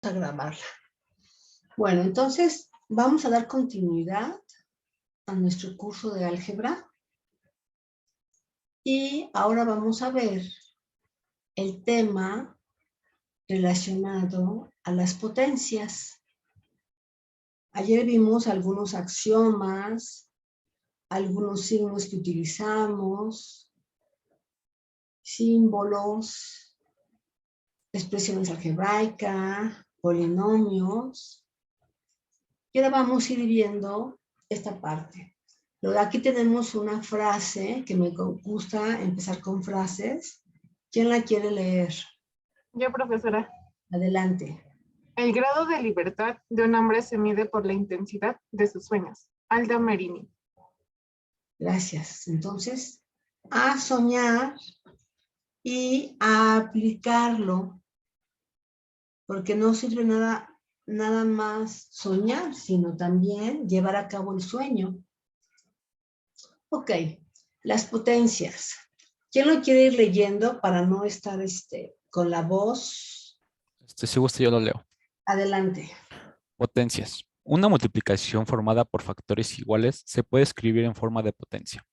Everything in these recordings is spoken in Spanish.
a grabarla. Bueno, entonces vamos a dar continuidad a nuestro curso de álgebra. Y ahora vamos a ver el tema relacionado a las potencias. Ayer vimos algunos axiomas, algunos signos que utilizamos, símbolos, expresiones algebraicas, polinomios. Y ahora vamos a ir viendo esta parte. Aquí tenemos una frase que me gusta empezar con frases. ¿Quién la quiere leer? Yo, profesora. Adelante. El grado de libertad de un hombre se mide por la intensidad de sus sueños. Aldo Merini. Gracias. Entonces, a soñar y a aplicarlo, porque no sirve nada más soñar, sino también llevar a cabo el sueño. Ok, las potencias. ¿Quién lo quiere ir leyendo para no estar con la voz? Si gusta, yo lo leo. Adelante. Potencias. Una multiplicación formada por factores iguales se puede escribir en forma de potencia.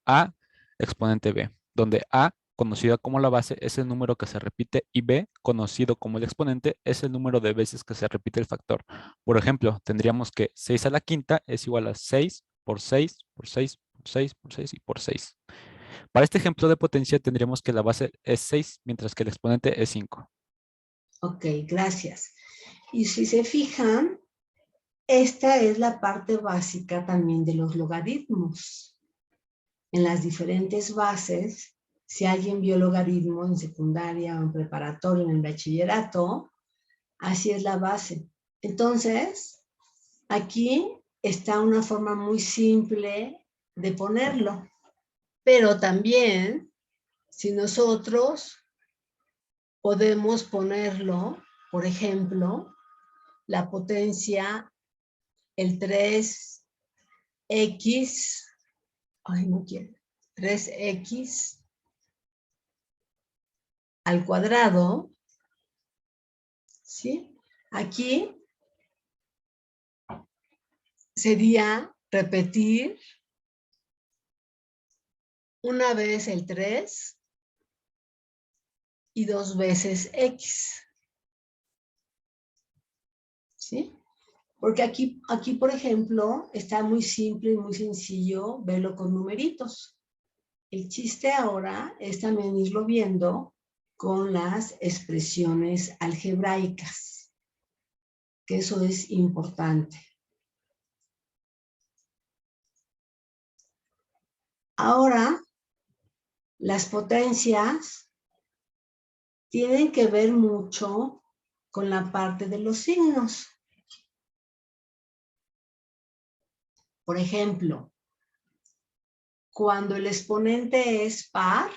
A exponente B, donde A, conocida como la base, es el número que se repite y B, conocido como el exponente, es el número de veces que se repite el factor. Por ejemplo, tendríamos que 6 a la quinta es igual a 6 por 6 por 6 por 6 por 6 y por 6. Para este ejemplo de potencia tendríamos que la base es 6, mientras que el exponente es 5. Ok, gracias. Y si se fijan, esta es la parte básica también de los logaritmos. En las diferentes bases, si alguien vio logaritmo en secundaria o en preparatoria, en el bachillerato, así es la base. Entonces, aquí está una forma muy simple de ponerlo. Pero también, si nosotros podemos ponerlo, por ejemplo, la potencia, el 3x, ay, no quiero, 3x al cuadrado, ¿sí? Aquí sería repetir una vez el 3 y 2 veces x, ¿sí? Porque aquí, por ejemplo, está muy simple y muy sencillo verlo con numeritos. El chiste ahora es también irlo viendo con las expresiones algebraicas, que eso es importante. Ahora, las potencias tienen que ver mucho con la parte de los signos. Por ejemplo, cuando el exponente es par,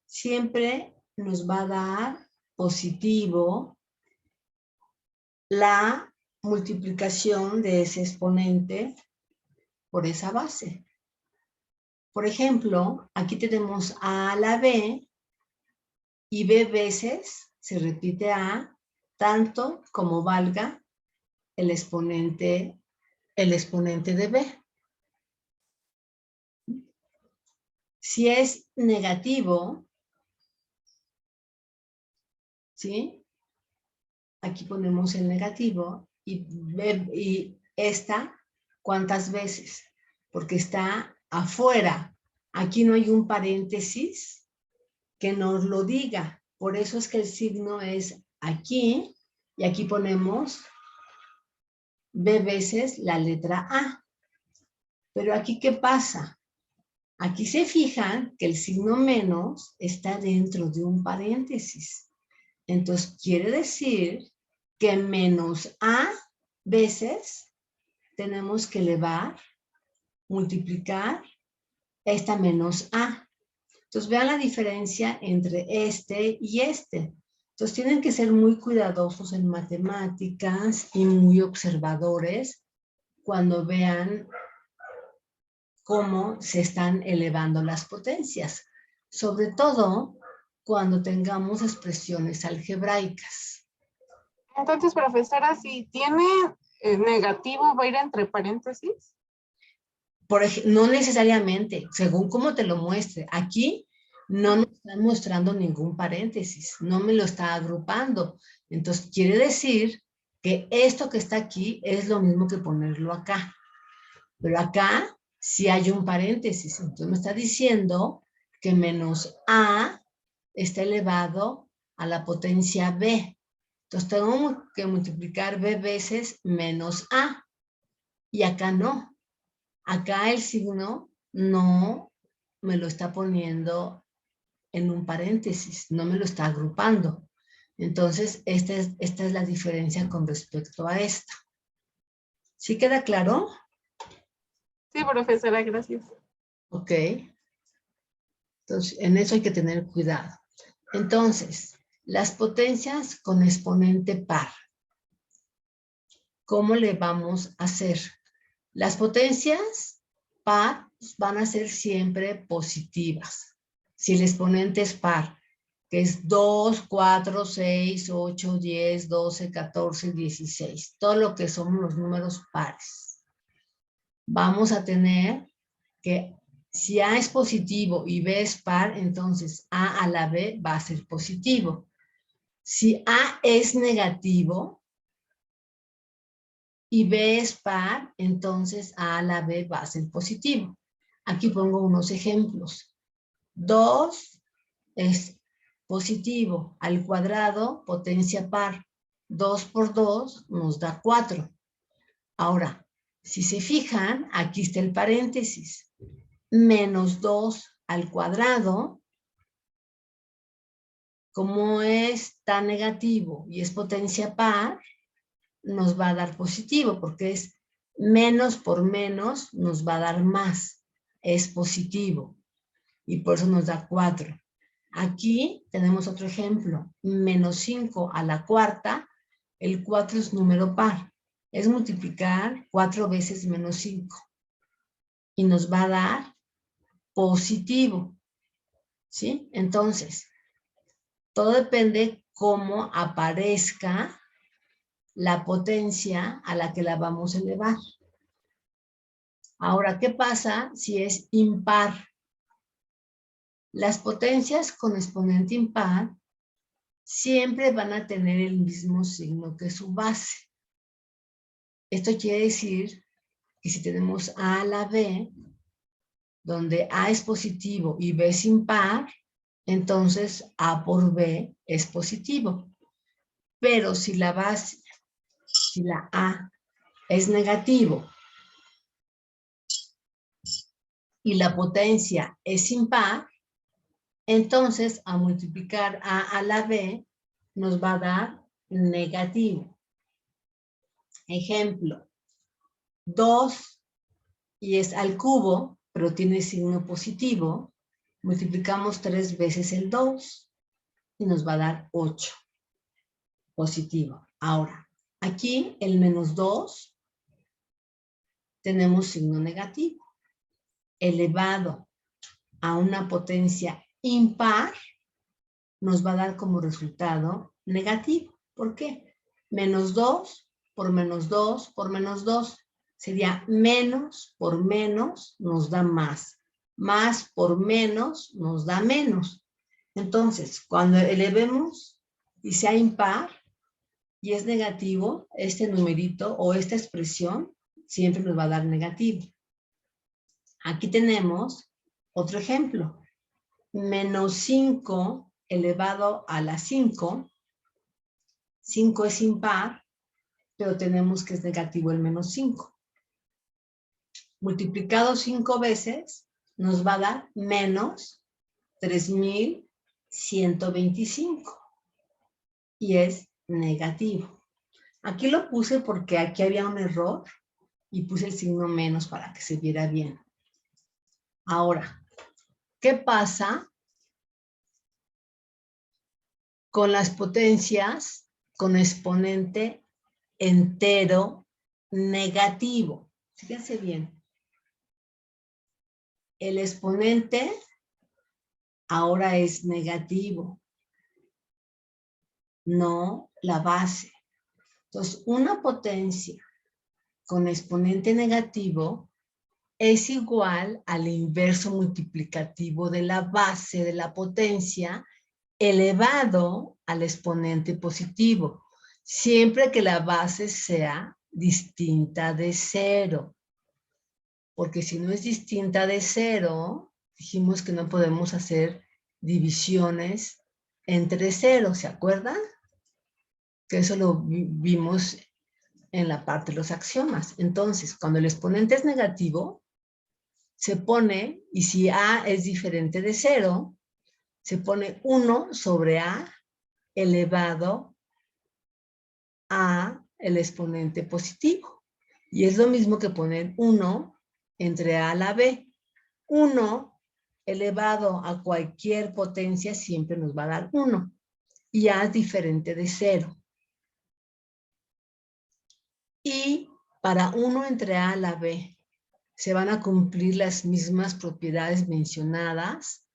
siempre nos va a dar positivo la multiplicación de ese exponente por esa base. Por ejemplo, aquí tenemos A a la B y B veces se repite A tanto como valga el exponente de B. Si es negativo, ¿sí? Aquí ponemos el negativo y esta, ¿cuántas veces? Porque está afuera. Aquí no hay un paréntesis que nos lo diga. Por eso es que el signo es aquí y aquí ponemos B veces la letra A. Pero aquí, ¿qué pasa? Aquí se fijan que el signo menos está dentro de un paréntesis. Entonces, quiere decir que menos A veces tenemos que elevar, multiplicar esta menos A. Entonces, vean la diferencia entre este y este. Entonces, tienen que ser muy cuidadosos en matemáticas y muy observadores cuando vean cómo se están elevando las potencias. Sobre todo cuando tengamos expresiones algebraicas. Entonces, profesora, si tiene negativo, ¿va a ir entre paréntesis? No necesariamente, según cómo te lo muestre. Aquí no me está mostrando ningún paréntesis, no me lo está agrupando. Entonces, quiere decir que esto que está aquí es lo mismo que ponerlo acá. Pero acá sí hay un paréntesis. Entonces, me está diciendo que menos A está elevado a la potencia B. Entonces, tengo que multiplicar B veces menos A. Y acá no. Acá el signo no me lo está poniendo en un paréntesis, no me lo está agrupando. Entonces, esta es la diferencia con respecto a esta. ¿Sí queda claro? Sí, profesora, gracias. Ok. Entonces, en eso hay que tener cuidado. Entonces, las potencias con exponente par. ¿Cómo le vamos a hacer? Las potencias par van a ser siempre positivas. Si el exponente es par, que es 2, 4, 6, 8, 10, 12, 14, 16, todo lo que son los números pares. Vamos a tener que si A es positivo y B es par, entonces A a la B va a ser positivo. Si A es negativo y B es par, entonces A a la B va a ser positivo. Aquí pongo unos ejemplos. 2 es positivo, al cuadrado, potencia par. 2 por 2 nos da 4. Ahora, si se fijan, aquí está el paréntesis. Menos 2 al cuadrado, como está negativo y es potencia par, nos va a dar positivo, porque es menos por menos, nos va a dar más. Es positivo. Y por eso nos da 4. Aquí tenemos otro ejemplo. Menos 5 a la cuarta. El 4 es número par. Es multiplicar 4 veces menos 5. Y nos va a dar positivo. ¿Sí? Entonces, todo depende cómo aparezca la potencia a la que la vamos a elevar. Ahora, ¿qué pasa si es impar? Las potencias con exponente impar siempre van a tener el mismo signo que su base. Esto quiere decir que si tenemos A a la B, donde A es positivo y B es impar, entonces A por B es positivo. Pero si la base, si la A es negativo y la potencia es impar, entonces a multiplicar A a la B nos va a dar negativo. Ejemplo, 2 y es al cubo, pero tiene signo positivo, multiplicamos 3 veces el 2 y nos va a dar 8 positivo. Ahora, aquí el menos 2 tenemos signo negativo. Elevado a una potencia impar nos va a dar como resultado negativo. ¿Por qué? Menos 2 por menos 2 por menos 2 sería menos por menos nos da más. Más por menos nos da menos. Entonces, cuando elevemos y sea impar y es negativo, este numerito o esta expresión siempre nos va a dar negativo. Aquí tenemos otro ejemplo. Menos 5 elevado a la 5. 5 es impar, pero tenemos que es negativo el menos 5. Multiplicado 5 veces, nos va a dar menos 3125. Y es negativo. Aquí lo puse porque aquí había un error y puse el signo menos para que se viera bien. Ahora, ¿qué pasa con las potencias con exponente entero negativo? Fíjense bien. El exponente ahora es negativo. no la base. Entonces, una potencia con exponente negativo es igual al inverso multiplicativo de la base de la potencia elevado al exponente positivo, siempre que la base sea distinta de 0. Porque si no es distinta de 0, dijimos que no podemos hacer divisiones entre 0, ¿se acuerdan? Que eso lo vimos en la parte de los axiomas. Entonces, cuando el exponente es negativo, se pone, y si A es diferente de 0, se pone 1 sobre A elevado a el exponente positivo. Y es lo mismo que poner 1 entre A a la B. 1 elevado a cualquier potencia siempre nos va a dar 1. Y A es diferente de 0. Y para 1 entre A a la B se van a cumplir las mismas propiedades mencionadas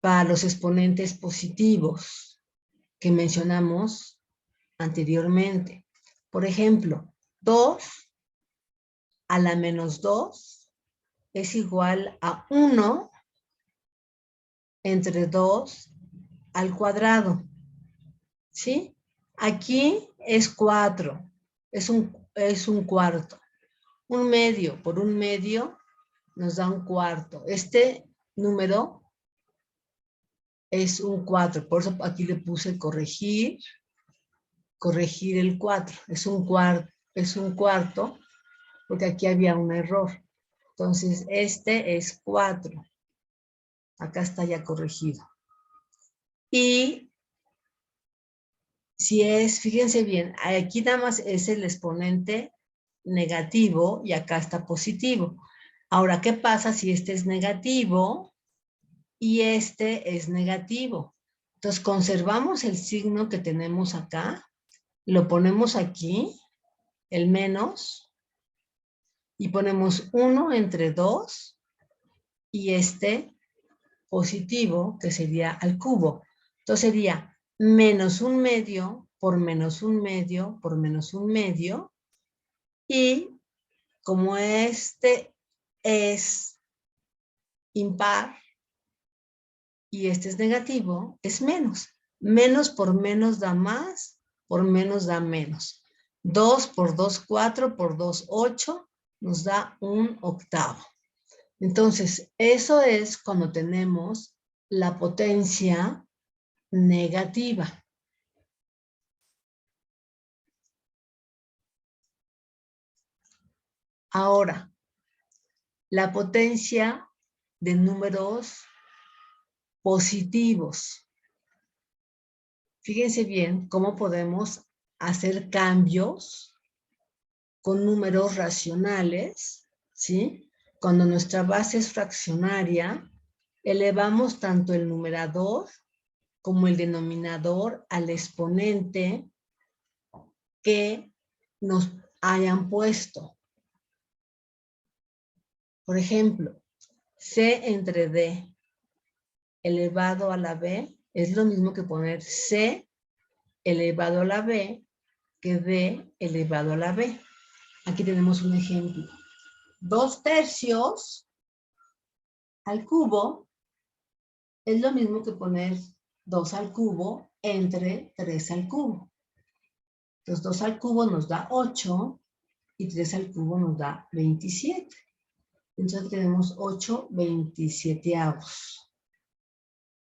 para los exponentes positivos que mencionamos anteriormente. Por ejemplo, 2 a la menos 2 es igual a 1 entre 2 al cuadrado. ¿Sí? Aquí es 4, es un cuarto. Un medio por un medio nos da un cuarto. Este número es un 4, por eso aquí le puse corregir el 4. Es un cuarto, porque aquí había un error. Entonces, este es 4. Acá está ya corregido. Y si es, fíjense bien, aquí nada más es el exponente negativo y acá está positivo. Ahora, ¿qué pasa si este es negativo y este es negativo? Entonces, conservamos el signo que tenemos acá, lo ponemos aquí, el menos, y ponemos 1 entre 2 y este positivo, que sería al cubo. Entonces sería menos un medio por menos un medio por menos un medio, y como este es impar y este es negativo, es menos. Menos por menos da más, por menos da menos. 2 por 2, 4, por 2, 8, nos da un octavo. Entonces, eso es cuando tenemos la potencia negativa. Ahora, la potencia de números positivos. Fíjense bien cómo podemos hacer cambios con números racionales, ¿sí? Cuando nuestra base es fraccionaria, elevamos tanto el numerador como el denominador al exponente que nos hayan puesto. Por ejemplo, C entre D elevado a la B es lo mismo que poner C elevado a la B que D elevado a la B. Aquí tenemos un ejemplo. 2 tercios al cubo es lo mismo que poner 2 al cubo entre 3 al cubo. Entonces 2 al cubo nos da 8 y 3 al cubo nos da 27. Entonces tenemos 8 27avos.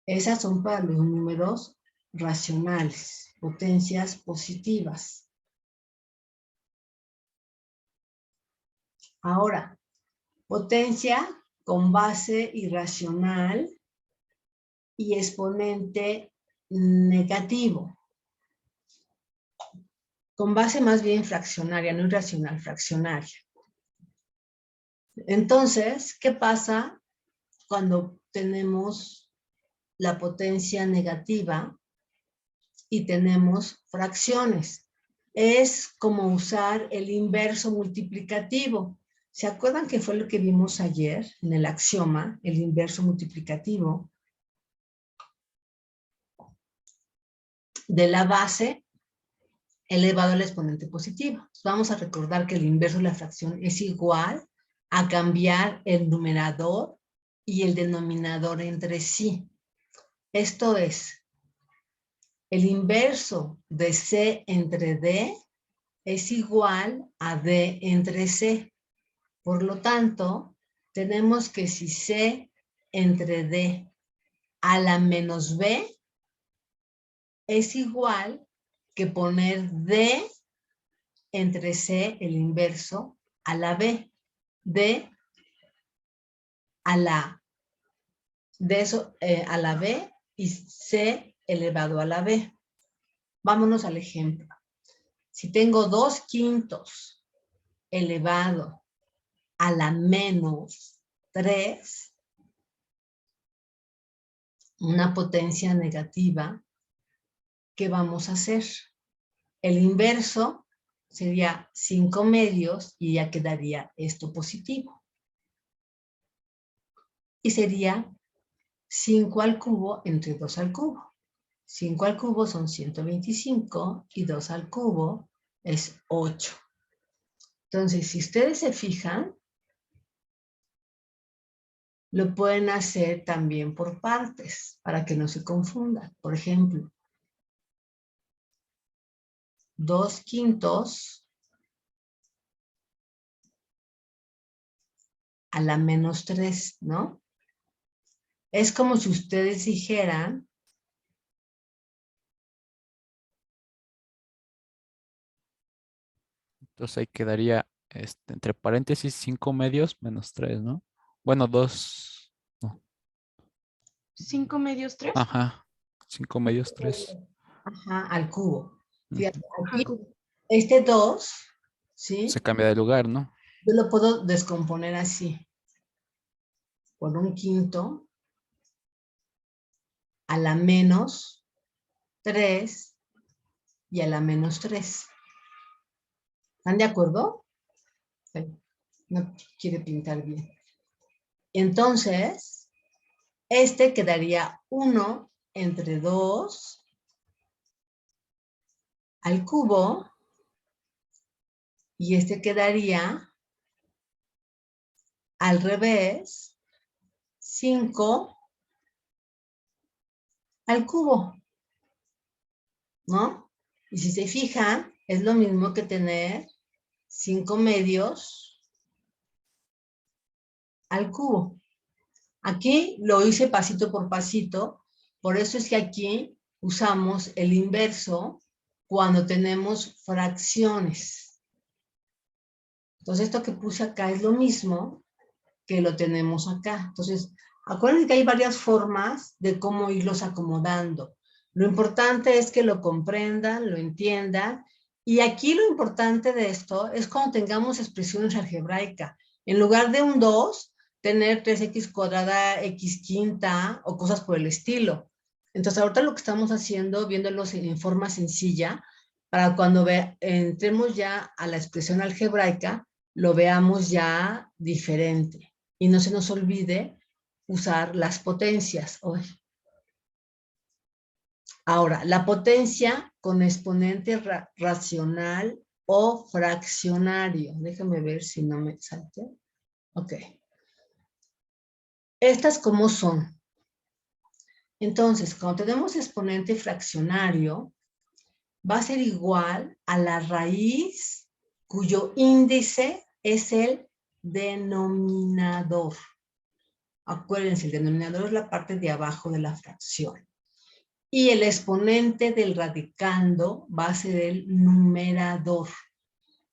Esas son para los números racionales, potencias positivas. Ahora, potencia con base irracional y exponente negativo. Con base más bien fraccionaria, no irracional, fraccionaria. Entonces, ¿qué pasa cuando tenemos la potencia negativa y tenemos fracciones? Es como usar el inverso multiplicativo. ¿Se acuerdan que fue lo que vimos ayer en el axioma, el inverso multiplicativo? de la base elevado al exponente positivo. Vamos a recordar que el inverso de la fracción es igual a cambiar el numerador y el denominador entre sí. Esto es, el inverso de C entre D es igual a D entre C. Por lo tanto, tenemos que si C entre D a la menos B es igual que poner D entre C, el inverso, a la B. D a la, de eso, a la B y C elevado a la B. Vámonos al ejemplo. Si tengo 2/5 elevado a la menos 3, una potencia negativa, ¿qué vamos a hacer? El inverso sería 5 medios y ya quedaría esto positivo. Y sería 5 al cubo entre 2 al cubo. 5 al cubo son 125 y 2 al cubo es 8. Entonces, si ustedes se fijan, lo pueden hacer también por partes, para que no se confundan. Por ejemplo, 2/5 a la menos 3, ¿no? Es como si ustedes dijeran Entonces ahí quedaría entre paréntesis 5 medios menos 3, ¿no? Bueno, 2. No. 5 medios 3. Ajá. 5 medios 3. ajá, al cubo. Fíjate, Al aquí, cubo. este 2, Se ¿sí? cambia de lugar, ¿no? Yo lo puedo descomponer así. Por 1/5 a la menos 3 y a la menos 3. ¿Están de acuerdo? Sí. No quiere pintar bien. Entonces, este quedaría 1 entre 2 al cubo y este quedaría al revés, 5 al cubo, ¿no? Y si se fijan, es lo mismo que tener 5 medios al cubo. Aquí lo hice pasito por pasito, por eso es que aquí usamos el inverso cuando tenemos fracciones. Entonces esto que puse acá es lo mismo que lo tenemos acá. Entonces, acuérdense que hay varias formas de cómo irlos acomodando. Lo importante es que lo comprendan, lo entiendan, y aquí lo importante de esto es cuando tengamos expresiones algebraicas. En lugar de un 2, tener 3x cuadrada, x quinta o cosas por el estilo. Entonces, ahorita lo que estamos haciendo, viéndolos en forma sencilla, para cuando entremos ya a la expresión algebraica, lo veamos ya diferente. Y no se nos olvide usar las potencias. Ahora, la potencia con exponente racional o fraccionario. Déjame ver si no me salte. Ok. ¿Estas cómo son? Entonces, cuando tenemos exponente fraccionario, va a ser igual a la raíz cuyo índice es el denominador. Acuérdense, el denominador es la parte de abajo de la fracción. Y el exponente del radicando va a ser el numerador.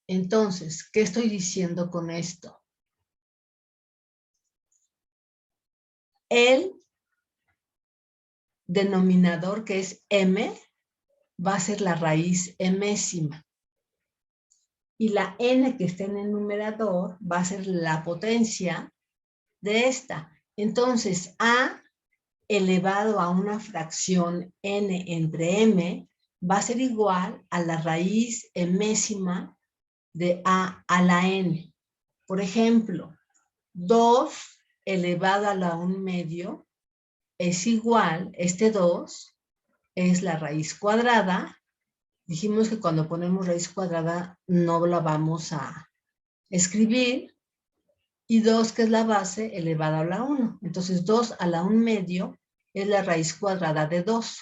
Entonces, ¿qué estoy diciendo con esto? El denominador, que es m, va a ser la raíz mésima. Y la n que está en el numerador va a ser la potencia de esta. Entonces, a elevado a una fracción n entre m va a ser igual a la raíz mésima de a la n. Por ejemplo, 2 elevado a la 1 medio es igual, este 2 es la raíz cuadrada. Dijimos que cuando ponemos raíz cuadrada no la vamos a escribir. Y 2, que es la base, elevada a la 1. Entonces 2 a la 1/2 es la raíz cuadrada de 2.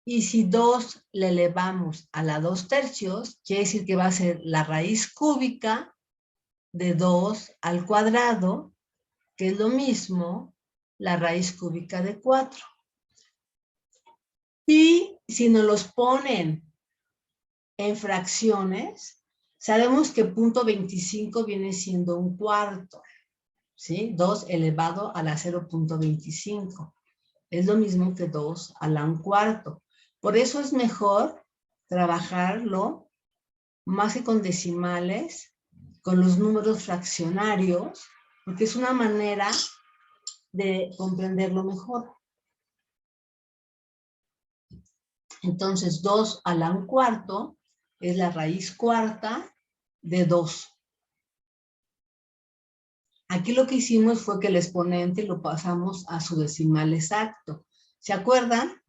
Y si 2 le elevamos a la 2/3, quiere decir que va a ser la raíz cúbica de 2 al cuadrado, que es lo mismo la raíz cúbica de 4. Y si nos los ponen en fracciones, sabemos que 0.25 viene siendo un cuarto, ¿sí? 2 elevado a la 0.25. Es lo mismo que 2 a la 1/4. Por eso es mejor trabajarlo más que con decimales, con los números fraccionarios, porque es una manera de comprenderlo mejor. Entonces, 2 a la 1/4 es la raíz cuarta de 2. Aquí lo que hicimos fue que el exponente lo pasamos a su decimal exacto. ¿Se acuerdan?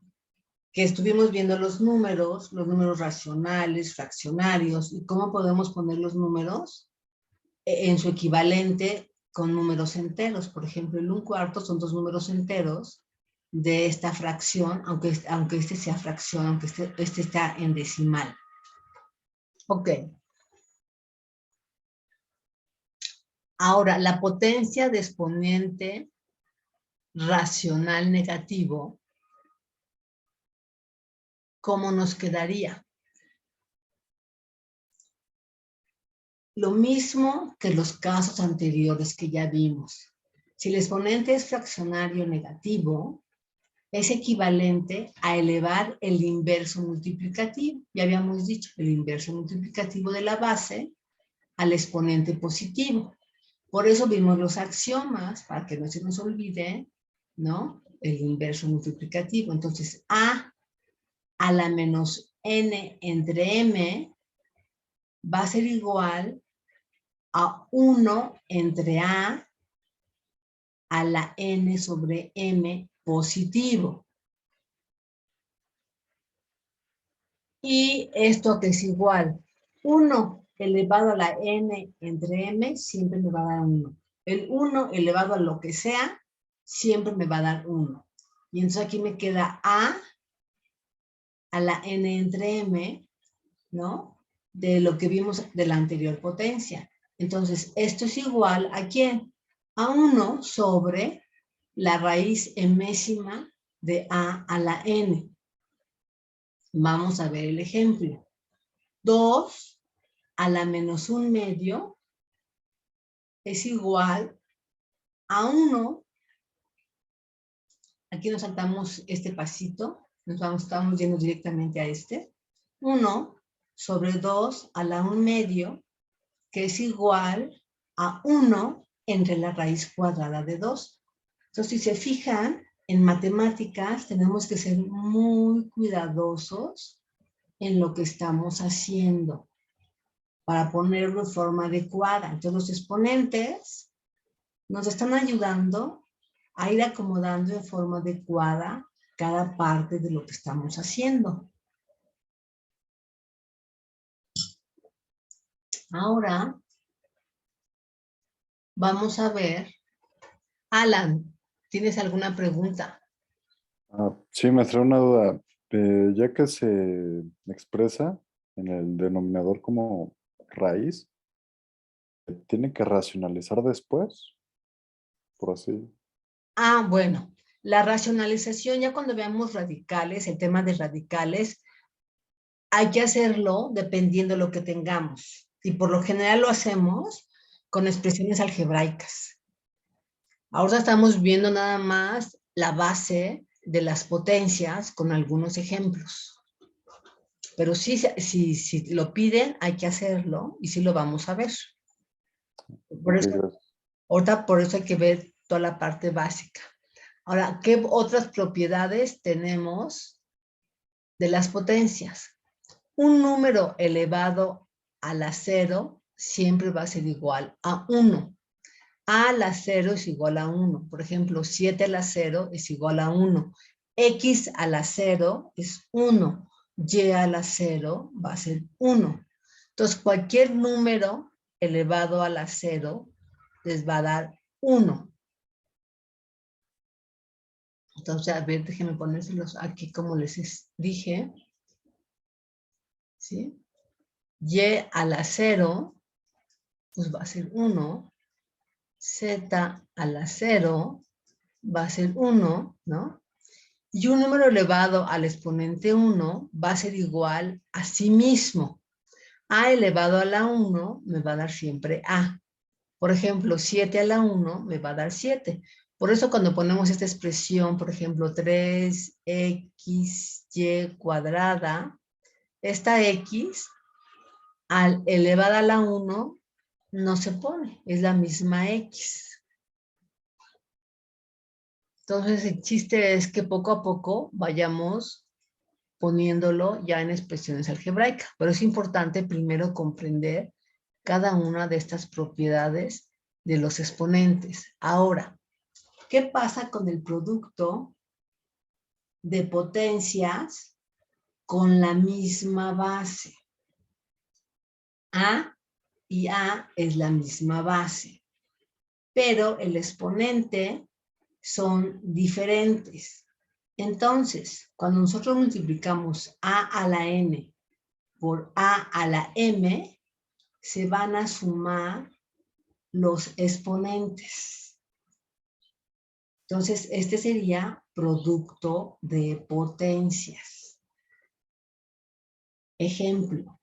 Que estuvimos viendo los números racionales, fraccionarios, y cómo podemos poner los números en su equivalente con números enteros. Por ejemplo, el 1/4 son 2 números enteros de esta fracción, aunque este sea fracción, aunque este está en decimal. Ok. Ahora, la potencia de exponente racional negativo, ¿cómo nos quedaría? Lo mismo que los casos anteriores que ya vimos. Si el exponente es fraccionario negativo, es equivalente a elevar el inverso multiplicativo. Ya habíamos dicho, el inverso multiplicativo de la base al exponente positivo. Por eso vimos los axiomas, para que no se nos olvide, ¿no? El inverso multiplicativo. Entonces, a la menos n entre m va a ser igual a 1 entre a la n sobre m positivo. Y esto que es igual, 1 elevado a la n entre m siempre me va a dar 1. El 1 elevado a lo que sea siempre me va a dar 1. Y entonces aquí me queda a la n entre m, ¿no? De lo que vimos de la anterior potencia. Entonces, esto es igual ¿a quién? A 1 sobre la raíz enésima de a la n. Vamos a ver el ejemplo. 2 a la menos 1/2 es igual a 1. Aquí nos saltamos este pasito. Estamos yendo directamente a este. 1 sobre 2 a la 1/2, que es igual a 1 entre la raíz cuadrada de 2. Entonces, si se fijan, en matemáticas tenemos que ser muy cuidadosos en lo que estamos haciendo para ponerlo de forma adecuada. Entonces, los exponentes nos están ayudando a ir acomodando de forma adecuada cada parte de lo que estamos haciendo. Ahora, vamos a ver. Alan, ¿tienes alguna pregunta? Sí, me trae una duda. Ya que se expresa en el denominador como raíz, ¿tiene que racionalizar después? Por así. Bueno, la racionalización, ya cuando veamos radicales, el tema de radicales, hay que hacerlo dependiendo de lo que tengamos. Y por lo general lo hacemos con expresiones algebraicas. Ahora estamos viendo nada más la base de las potencias con algunos ejemplos. Pero sí, si lo piden, hay que hacerlo y sí lo vamos a ver. Por eso, ahorita por eso hay que ver toda la parte básica. Ahora, ¿qué otras propiedades tenemos de las potencias? Un número elevado a la 0 siempre va a ser igual a 1. A la 0 es igual a 1. Por ejemplo, 7 a la 0 es igual a 1. X a la 0 es 1. Y a la 0 va a ser 1. Entonces, cualquier número elevado a la 0 les va a dar 1. Entonces, a ver, déjenme ponérselos aquí como les dije. ¿Sí? Y a la 0, pues va a ser 1. Z a la 0 va a ser 1, ¿no? Y un número elevado al exponente 1 va a ser igual a sí mismo. A elevado a la 1 me va a dar siempre A. Por ejemplo, 7 a la 1 me va a dar 7. Por eso cuando ponemos esta expresión, por ejemplo, 3xy cuadrada, esta x al elevada a la 1 no se pone, es la misma x. Entonces el chiste es que poco a poco vayamos poniéndolo ya en expresiones algebraicas, pero es importante primero comprender cada una de estas propiedades de los exponentes. Ahora, ¿qué pasa con el producto de potencias con la misma base? A y A es la misma base, pero el exponente son diferentes. Entonces, cuando nosotros multiplicamos A a la N por A a la M, se van a sumar los exponentes. Entonces, este sería producto de potencias. Ejemplo,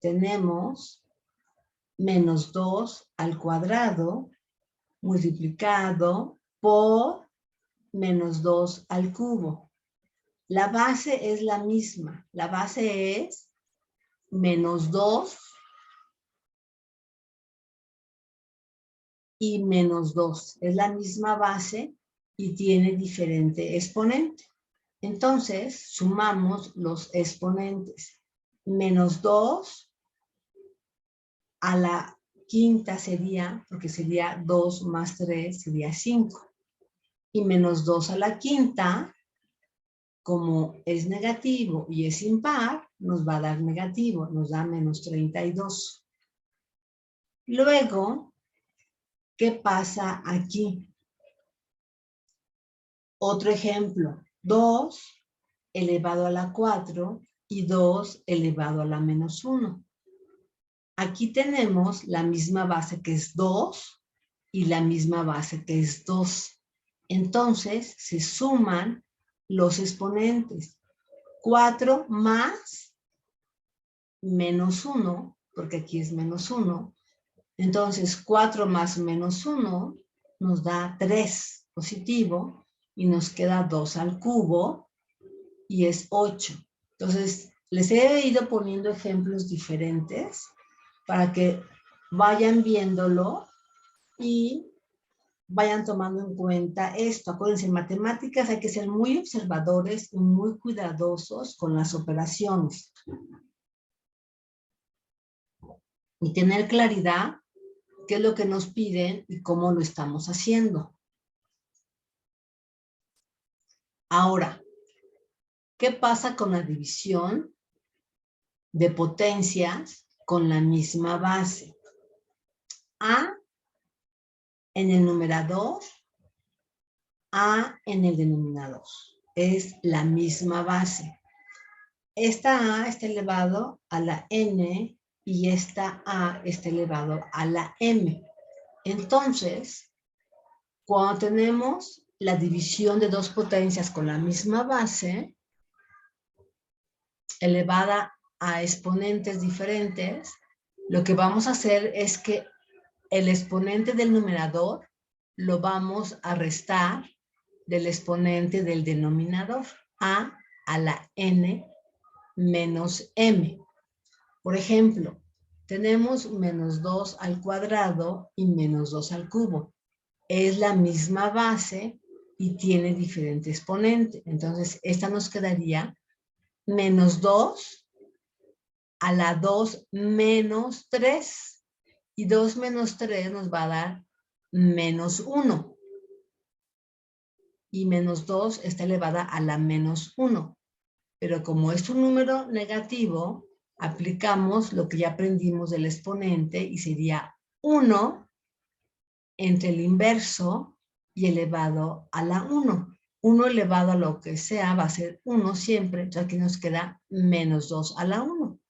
tenemos menos 2 al cuadrado multiplicado por menos 2 al cubo. La base es la misma. La base es menos 2 y menos 2. Es la misma base y tiene diferente exponente. Entonces, sumamos los exponentes. Menos 2 a la quinta sería, porque sería 2 más 3, sería 5. Y menos 2 a la quinta, como es negativo y es impar, nos va a dar negativo, nos da menos 32. Luego, ¿qué pasa aquí? Otro ejemplo, 2 elevado a la 4 y 2 elevado a la menos 1. Aquí tenemos la misma base que es 2 y la misma base que es 2. Entonces, se suman los exponentes. 4 más menos 1, porque aquí es menos 1. Entonces, 4 más menos 1 nos da 3 positivo y nos queda 2 al cubo y es 8. Entonces, les he ido poniendo ejemplos diferentes para que vayan viéndolo y vayan tomando en cuenta esto. Acuérdense, en matemáticas hay que ser muy observadores y muy cuidadosos con las operaciones. Y tener claridad qué es lo que nos piden y cómo lo estamos haciendo. Ahora, ¿qué pasa con la división de potencias con la misma base? A en el numerador, A en el denominador. Es la misma base. Esta A está elevado a la N y esta A está elevado a la M. Entonces, cuando tenemos la división de dos potencias con la misma base, elevada a exponentes diferentes, lo que vamos a hacer es que el exponente del numerador lo vamos a restar del exponente del denominador, A a la N menos M. Por ejemplo, tenemos menos 2 al cuadrado y menos 2 al cubo. Es la misma base y tiene diferente exponente. Entonces, esta nos quedaría menos 2 a la 2 menos 3. Y 2 menos 3 nos va a dar menos 1. y menos 2 está elevada a la menos 1. Pero como es un número negativo, aplicamos lo que ya aprendimos del exponente y sería 1 entre el inverso y elevado a la 1. 1 elevado a lo que sea va a ser 1 siempre. Entonces aquí nos queda menos 2 a la 1.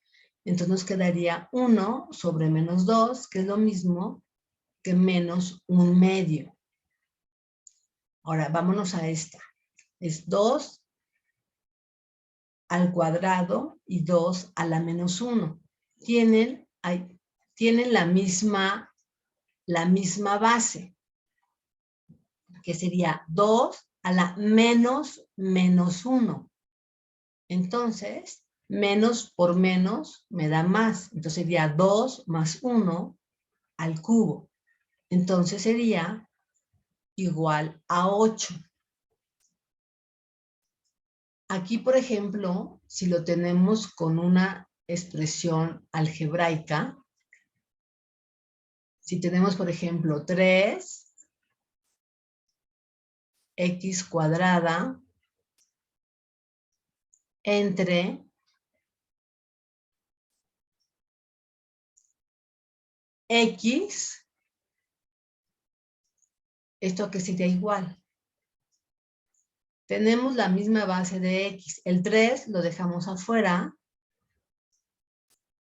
Entonces nos quedaría 1 sobre menos 2, que es lo mismo que menos 1/2. Ahora vámonos a esta. Es 2 al cuadrado y 2 a la menos 1. Tienen la misma base, que sería 2 a la menos 1. Entonces, menos por menos me da más. Entonces sería 2 más 1 al cubo. Entonces sería igual a 8. Aquí, por ejemplo, si lo tenemos con una expresión algebraica, si tenemos, por ejemplo, 3x cuadrada entre x, ¿esto qué sería igual? Tenemos la misma base de x. El 3 lo dejamos afuera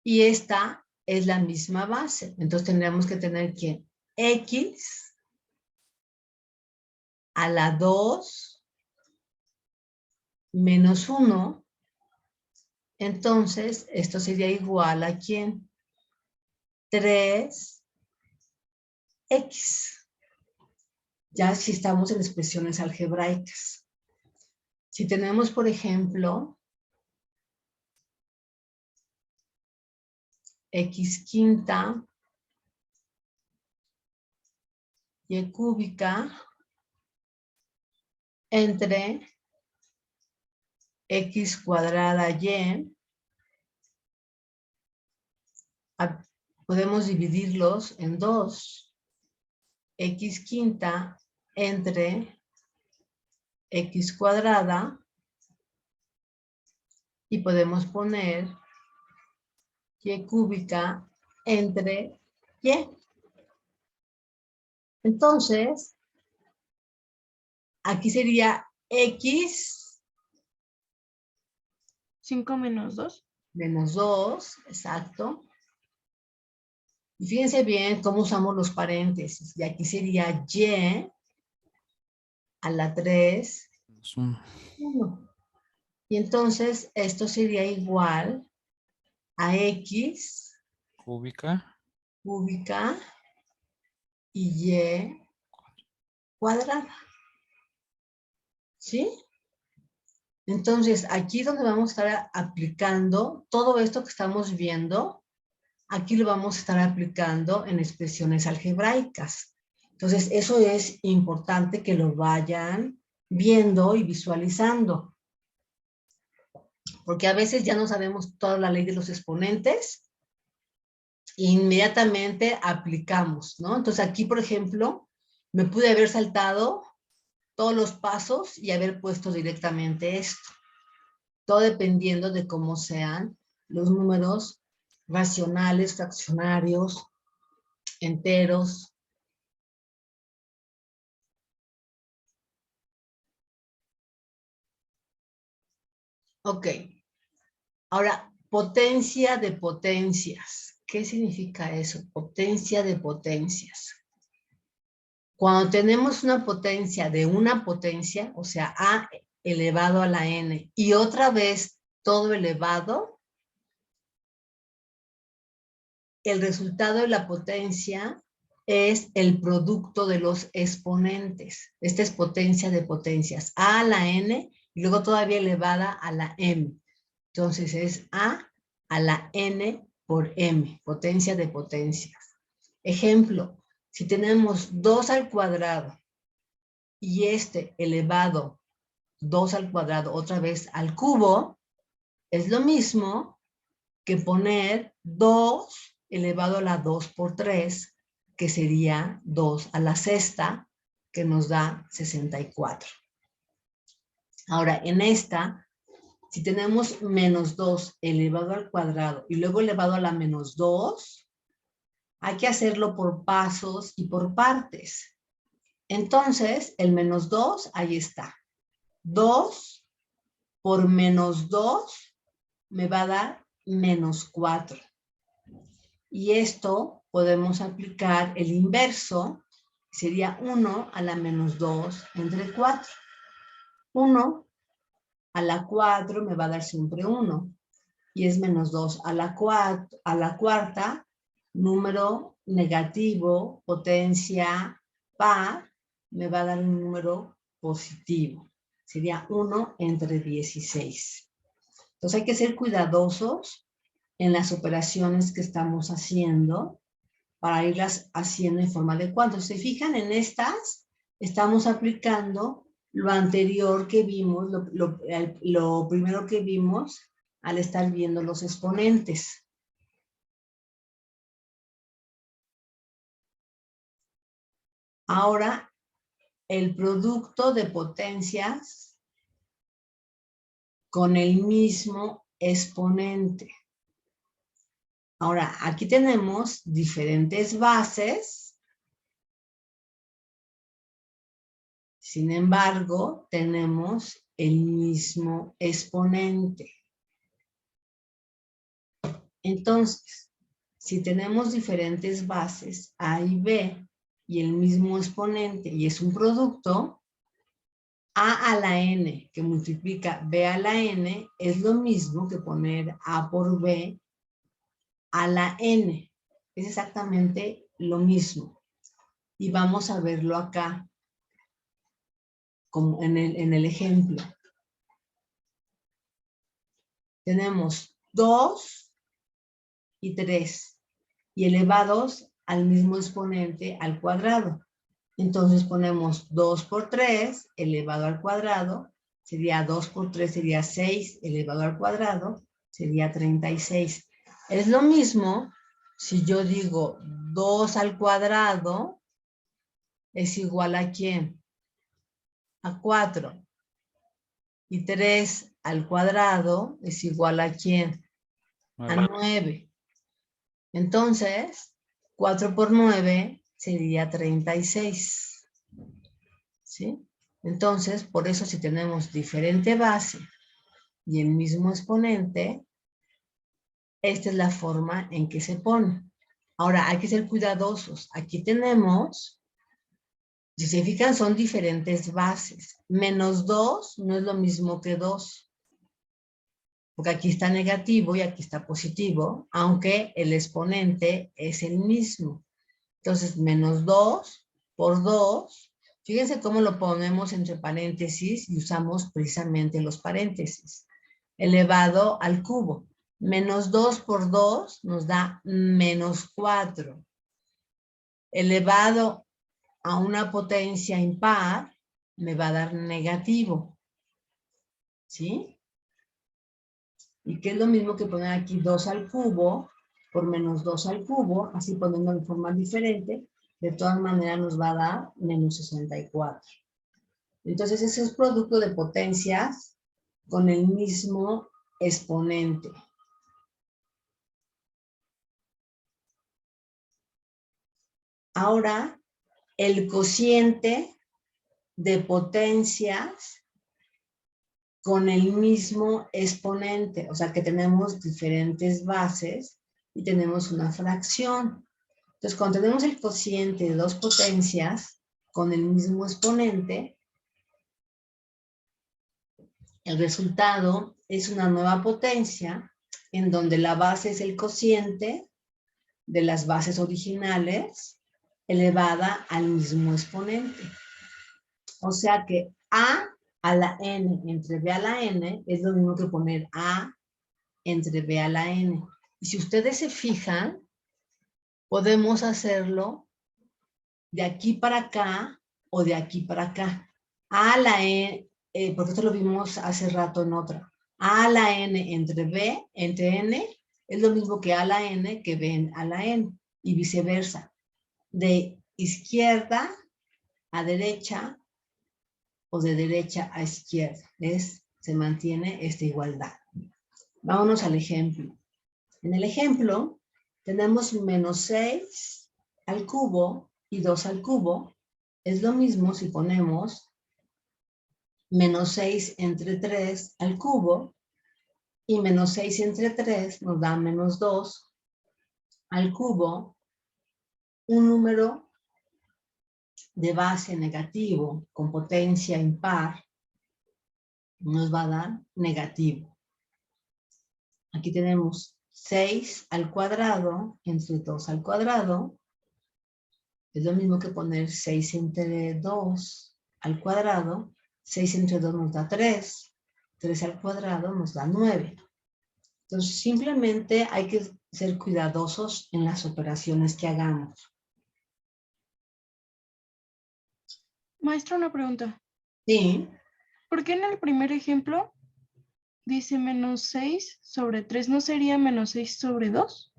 y esta es la misma base. Entonces tendríamos que tener que x a la 2 menos 1. Entonces esto sería igual a ¿quién? 3x. Ya si estamos en expresiones algebraicas. Si tenemos, por ejemplo, x quinta y cúbica entre x cuadrada y, podemos dividirlos en 2. X quinta entre x cuadrada y podemos poner y cúbica entre y. Entonces, aquí sería x 5 menos 2. menos 2, exacto. Y fíjense bien cómo usamos los paréntesis. Y aquí sería y a la 3, 1. Y entonces esto sería igual a x Cúbica. y y cuadrada. ¿Sí? Entonces, aquí es donde vamos a estar aplicando todo esto que estamos viendo. Aquí lo vamos a estar aplicando en expresiones algebraicas. Entonces, eso es importante que lo vayan viendo y visualizando. Porque a veces ya no sabemos toda la ley de los exponentes e inmediatamente aplicamos, ¿no? Entonces, aquí, por ejemplo, me pude haber saltado todos los pasos y haber puesto directamente esto. Todo dependiendo de cómo sean los números racionales, fraccionarios, enteros. Ok. Ahora, potencia de potencias. ¿Qué significa eso? Potencia de potencias. Cuando tenemos una potencia de una potencia, o sea, a elevado a la n, y otra vez todo elevado, el resultado de la potencia es el producto de los exponentes. Esta es potencia de potencias. A la n y luego todavía elevada a la m. Entonces es a la n por m, potencia de potencias. Ejemplo, si tenemos 2 al cuadrado y este elevado 2 al cuadrado otra vez al cubo, es lo mismo que poner 2 elevado a la 2 por 3, que sería 2 a la sexta, que nos da 64. Ahora, en esta, si tenemos menos 2 elevado al cuadrado y luego elevado a la menos 2, hay que hacerlo por pasos y por partes. Entonces, el menos 2, ahí está. 2 por menos 2 me va a dar menos 4. Y esto podemos aplicar el inverso, sería 1 a la menos 2 entre 4. 1 a la 4 me va a dar siempre 1. Y es menos 2 a la cuarta, número negativo, potencia par, me va a dar un número positivo. Sería 1 entre 16. Entonces hay que ser cuidadosos en las operaciones que estamos haciendo para irlas haciendo en forma de cuántos. ¿Se fijan en estas? Estamos aplicando lo anterior que vimos, lo primero que vimos al estar viendo los exponentes. Ahora, el producto de potencias con el mismo exponente. Ahora, aquí tenemos diferentes bases. Sin embargo, tenemos el mismo exponente. Entonces, si tenemos diferentes bases A y B y el mismo exponente y es un producto, A a la N que multiplica B a la N es lo mismo que poner A por B a la N. Es exactamente lo mismo. Y vamos a verlo acá, como en el ejemplo. Tenemos 2 y 3 y elevados al mismo exponente al cuadrado. Entonces ponemos 2 por 3 elevado al cuadrado, sería 2 por 3 sería 6 elevado al cuadrado, sería 36. Es lo mismo si yo digo 2 al cuadrado es igual a ¿quién? A 4. Y 3 al cuadrado es igual a ¿quién? A 9. Entonces, 4 por 9 sería 36. ¿Sí? Entonces, por eso si tenemos diferente base y el mismo exponente, esta es la forma en que se pone. Ahora, hay que ser cuidadosos. Aquí tenemos, si se fijan, son diferentes bases. Menos 2 no es lo mismo que 2. Porque aquí está negativo y aquí está positivo, aunque el exponente es el mismo. Entonces, menos 2 por 2, fíjense cómo lo ponemos entre paréntesis y usamos precisamente los paréntesis. Elevado al cubo. Menos 2 por 2 nos da menos 4. Elevado a una potencia impar me va a dar negativo. ¿Sí? Y que es lo mismo que poner aquí 2 al cubo por menos 2 al cubo, así poniendo en forma diferente, de todas maneras nos va a dar menos 64. Entonces ese es producto de potencias con el mismo exponente. Ahora, el cociente de potencias con el mismo exponente, o sea que tenemos diferentes bases y tenemos una fracción. Entonces, cuando tenemos el cociente de dos potencias con el mismo exponente, el resultado es una nueva potencia en donde la base es el cociente de las bases originales elevada al mismo exponente. O sea que a la n entre b a la n es lo mismo que poner a entre b a la n. Y si ustedes se fijan, podemos hacerlo de aquí para acá o de aquí para acá. A la n, porque esto lo vimos hace rato en otra. A la n entre b, entre n, es lo mismo que a la n que b a la n. Y viceversa. De izquierda a derecha o de derecha a izquierda. Se mantiene esta igualdad. Vámonos al ejemplo. En el ejemplo tenemos menos 6 al cubo y 2 al cubo. Es lo mismo si ponemos menos 6 entre 3 al cubo y menos 6 entre 3 nos da menos 2 al cubo. Un número de base negativo con potencia impar nos va a dar negativo. Aquí tenemos 6 al cuadrado entre 2 al cuadrado. Es lo mismo que poner 6 entre 2 al cuadrado. 6 entre 2 nos da 3. 3 al cuadrado nos da 9. Entonces, simplemente hay que ser cuidadosos en las operaciones que hagamos. Maestra, una pregunta. Sí. ¿Por qué en el primer ejemplo dice menos 6 sobre 3? ¿No sería menos 6 sobre 2?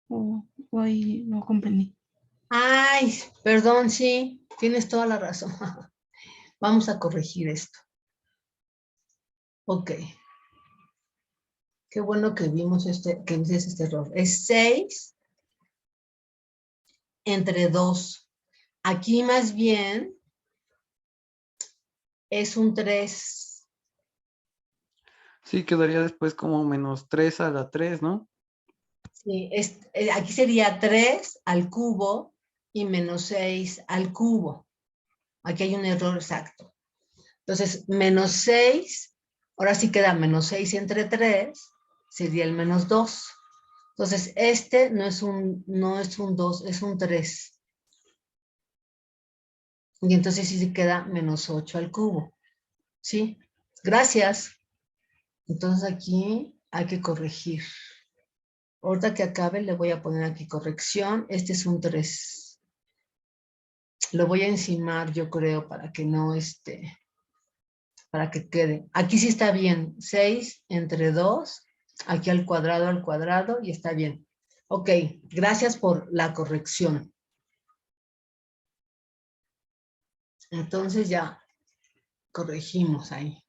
¿O ahí no comprendí? Ay, perdón, sí, tienes toda la razón. Vamos a corregir esto. Ok. Qué bueno que vimos que dices este error. Es 6 entre 2. Aquí más bien es un 3. Sí, quedaría después como menos 3 a la 3, ¿no? Sí, aquí sería 3 al cubo y menos 6 al cubo. Aquí hay un error exacto. Entonces, menos 6, ahora sí queda menos 6 entre 3, sería el menos 2. Entonces, este no es un 2, es un 3. Y entonces sí se queda menos 8 al cubo. ¿Sí? Gracias. Entonces aquí hay que corregir. Ahorita que acabe le voy a poner aquí corrección. Este es un 3. Lo voy a encimar, yo creo, para que no para que quede. Aquí sí está bien. 6 entre 2. Aquí al cuadrado y está bien. Ok, gracias por la corrección. Entonces ya corregimos ahí.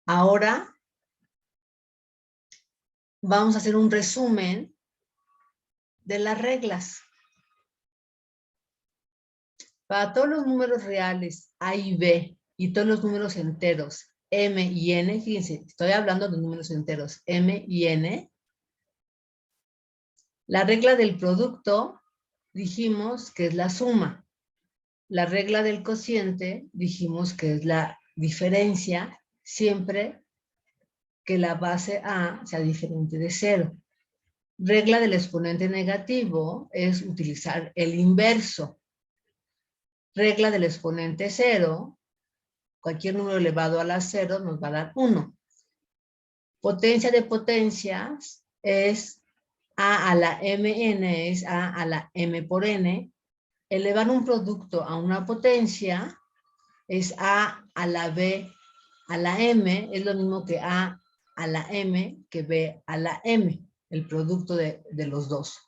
Ahora vamos a hacer un resumen de las reglas. Para todos los números reales A y B y todos los números enteros M y N, fíjense, estoy hablando de números enteros M y N, la regla del producto dijimos que es la suma. La regla del cociente dijimos que es la diferencia siempre que la base A sea diferente de 0. Regla del exponente negativo es utilizar el inverso. Regla del exponente 0, cualquier número elevado a la 0 nos va a dar 1. Potencia de potencias es A a la mn, es A a la m por n. Elevar un producto a una potencia es A a la b a la m, es lo mismo que A a la m que b a la m, el producto de los dos.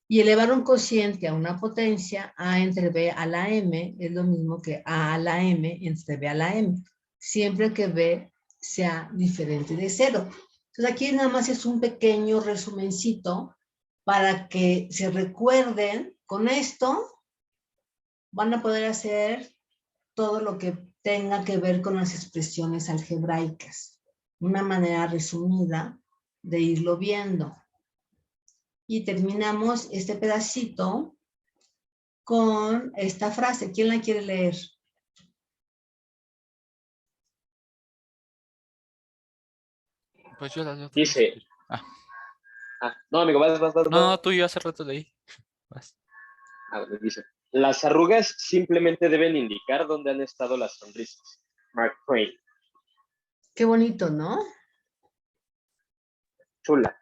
Y elevar un cociente a una potencia, A entre B a la M, es lo mismo que A a la M entre B a la M, siempre que B sea diferente de 0. Entonces aquí nada más es un pequeño resumencito para que se recuerden. Con esto van a poder hacer todo lo que tenga que ver con las expresiones algebraicas. Una manera resumida de irlo viendo. Y terminamos este pedacito con esta frase. ¿Quién la quiere leer? Pues yo las Dice. Ah. No, amigo, vas. No, tú y yo hace rato leí. Vas. Bueno, dice. Las arrugas simplemente deben indicar dónde han estado las sonrisas. Mark Twain. Qué bonito, ¿no? Chula.